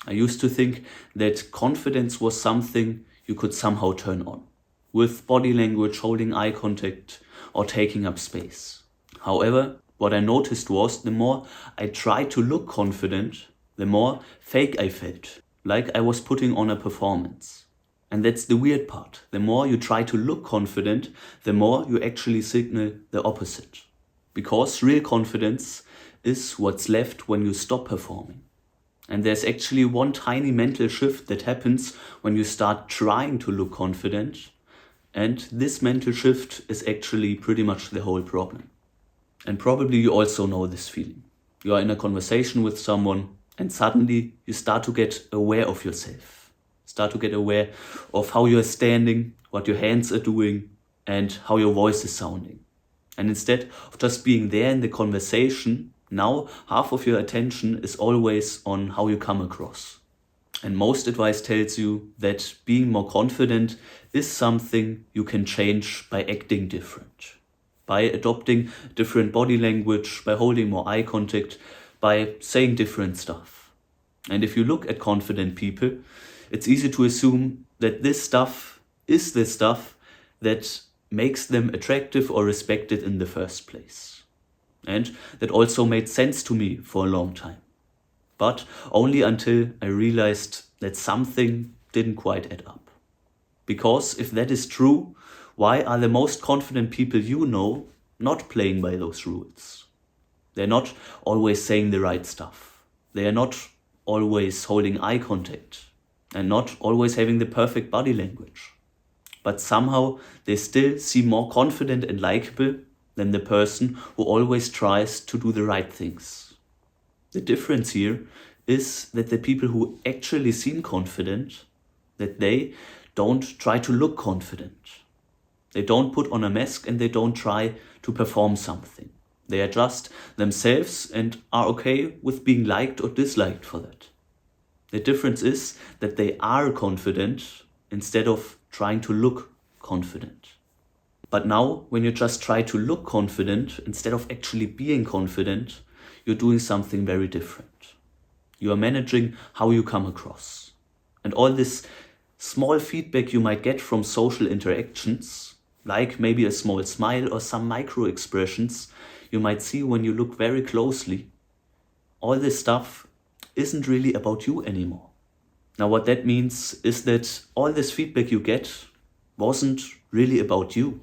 I used to think that confidence was something you could somehow turn on, with body language, holding eye contact, or taking up space. However, what I noticed was the more I tried to look confident, the more fake I felt, like I was putting on a performance. And that's the weird part. The more you try to look confident, the more you actually signal the opposite. Because real confidence is what's left when you stop performing. And there's actually one tiny mental shift that happens when you start trying to look confident. And this mental shift is actually pretty much the whole problem. And probably you also know this feeling. You are in a conversation with someone and suddenly you start to get aware of yourself. Start to get aware of how you are standing, what your hands are doing, and how your voice is sounding. And instead of just being there in the conversation, now half of your attention is always on how you come across. And most advice tells you that being more confident is something you can change by acting different, by adopting different body language, by holding more eye contact, by saying different stuff. And if you look at confident people, it's easy to assume that this stuff is the stuff that makes them attractive or respected in the first place. And that also made sense to me for a long time. But only until I realized that something didn't quite add up. Because if that is true, why are the most confident people you know not playing by those rules? They're not always saying the right stuff. They are not always holding eye contact and not always having the perfect body language. But somehow they still seem more confident and likable than the person who always tries to do the right things. The difference here is that the people who actually seem confident, that they don't try to look confident. They don't put on a mask and they don't try to perform something. They are just themselves and are okay with being liked or disliked for that. The difference is that they are confident instead of trying to look confident. But now, when you just try to look confident instead of actually being confident, you're doing something very different. You are managing how you come across. And all this small feedback you might get from social interactions, like maybe a small smile or some micro expressions you might see when you look very closely, all this stuff isn't really about you anymore. Now what that means is that all this feedback you get wasn't really about you.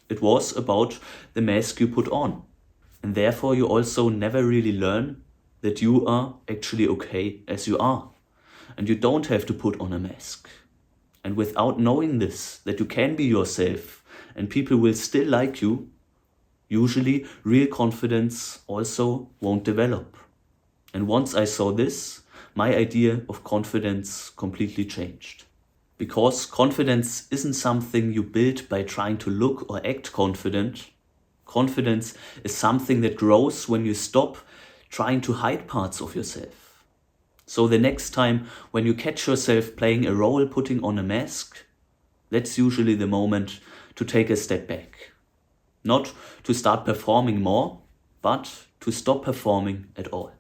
It was about the mask you put on. And therefore you also never really learn that you are actually okay as you are. And you don't have to put on a mask. And without knowing this, that you can be yourself and people will still like you, usually real confidence also won't develop. And once I saw this, my idea of confidence completely changed. Because confidence isn't something you build by trying to look or act confident. Confidence is something that grows when you stop trying to hide parts of yourself. So the next time when you catch yourself playing a role, putting on a mask, that's usually the moment to take a step back. Not to start performing more, but to stop performing at all.